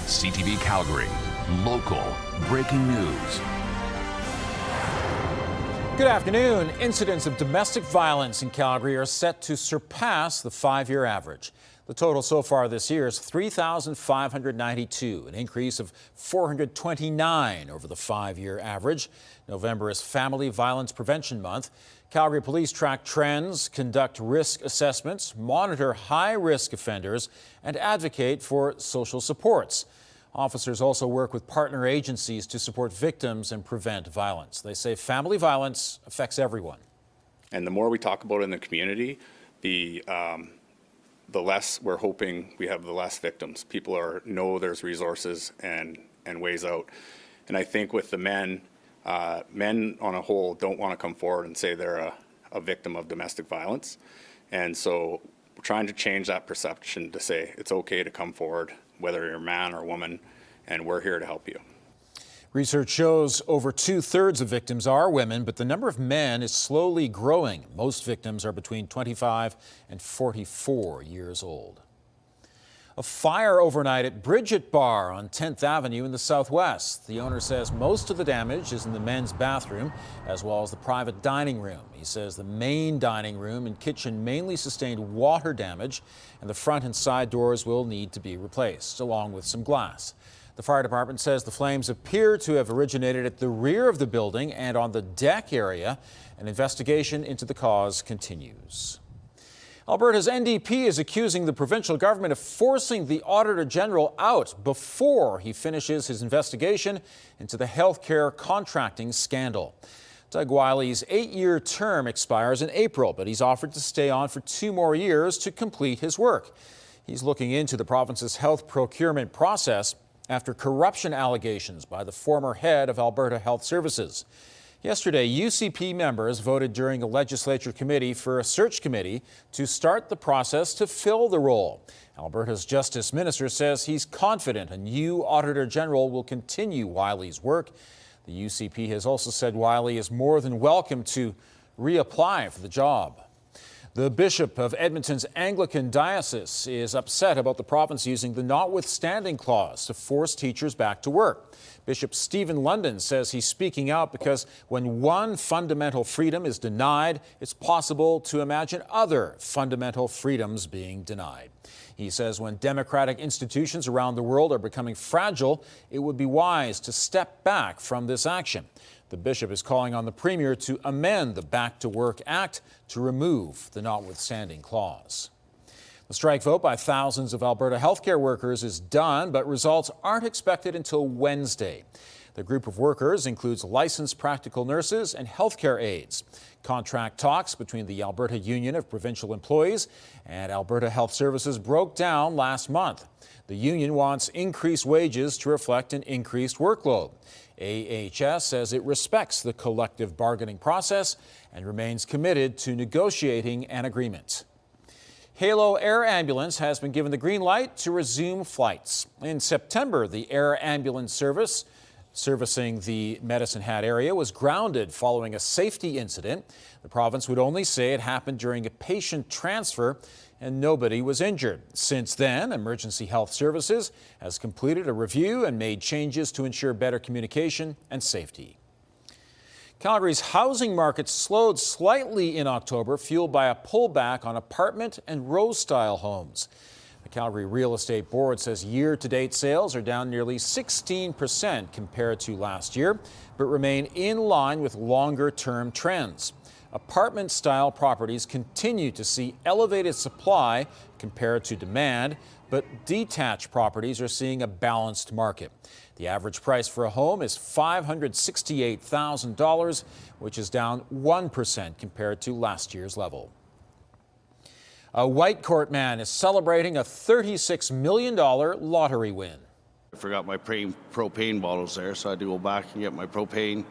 CTV Calgary, local breaking news. Good afternoon. Incidents of domestic violence in Calgary are set to surpass the 5-year average. The total so far this year is 3,592, an increase of 429 over the 5-year average. November is Family Violence Prevention Month. Calgary police track trends, conduct risk assessments, monitor high-risk offenders, and advocate for social supports. Officers also work with partner agencies to support victims and prevent violence. They say family violence affects everyone. And the more we talk about it in the community, the less we're hoping we have, the less victims. People know there's resources and ways out. And I think with the men on a whole don't want to come forward and say they're a victim of domestic violence. And so we're trying to change that perception to say it's okay to come forward, whether you're a man or woman, and we're here to help you. Research shows over 2/3 of victims are women, but the number of men is slowly growing. Most victims are between 25 and 44 years old. A fire overnight at Bridgette Bar on 10th Avenue in the southwest. The owner says most of the damage is in the men's bathroom as well as the private dining room. He says the main dining room and kitchen mainly sustained water damage, and the front and side doors will need to be replaced, along with some glass. The fire department says the flames appear to have originated at the rear of the building and on the deck area. An investigation into the cause continues. Alberta's NDP is accusing the provincial government of forcing the Auditor General out before he finishes his investigation into the healthcare contracting scandal. Doug Wiley's 8-year term expires in April, but he's offered to stay on for 2 more years to complete his work. He's looking into the province's health procurement process after corruption allegations by the former head of Alberta Health Services. Yesterday, UCP members voted during a legislature committee for a search committee to start the process to fill the role. Alberta's Justice Minister says he's confident a new Auditor General will continue Wiley's work. The UCP has also said Wiley is more than welcome to reapply for the job. The Bishop of Edmonton's Anglican Diocese is upset about the province using the notwithstanding clause to force teachers back to work. Bishop Stephen London says he's speaking out because when one fundamental freedom is denied, it's possible to imagine other fundamental freedoms being denied. He says when democratic institutions around the world are becoming fragile, it would be wise to step back from this action. The bishop is calling on the Premier to amend the Back to Work Act to remove the notwithstanding clause. The strike vote by thousands of Alberta healthcare workers is done, but results aren't expected until Wednesday. The group of workers includes licensed practical nurses and healthcare aides. Contract talks between the Alberta Union of Provincial Employees and Alberta Health Services broke down last month. The union wants increased wages to reflect an increased workload. AHS says it respects the collective bargaining process and remains committed to negotiating an agreement. Halo Air Ambulance has been given the green light to resume flights. In September, the air ambulance service servicing the Medicine Hat area was grounded following a safety incident. The province would only say it happened during a patient transfer and nobody was injured. Since then, Emergency Health Services has completed a review and made changes to ensure better communication and safety. Calgary's housing market slowed slightly in October, fueled by a pullback on apartment and row-style homes. The Calgary Real Estate Board says year-to-date sales are down nearly 16% compared to last year, but remain in line with longer-term trends. Apartment-style properties continue to see elevated supply compared to demand, but detached properties are seeing a balanced market. The average price for a home is $568,000, which is down 1% compared to last year's level. A Whitecourt man is celebrating a $36 million lottery win. I forgot my propane bottles there, so I had to go back and get my propane.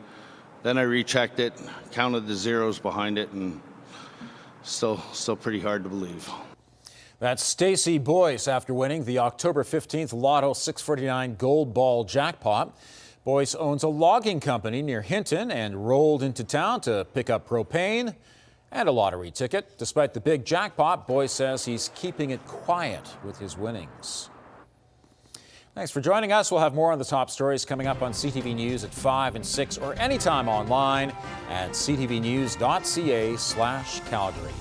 Then I rechecked it, counted the zeros behind it, and still pretty hard to believe. That's Stacey Boyce after winning the October 15th Lotto 649 Gold Ball jackpot. Boyce owns a logging company near Hinton and rolled into town to pick up propane and a lottery ticket. Despite the big jackpot, Boyce says he's keeping it quiet with his winnings. Thanks for joining us. We'll have more on the top stories coming up on CTV News at 5 and 6 or anytime online at ctvnews.ca/Calgary.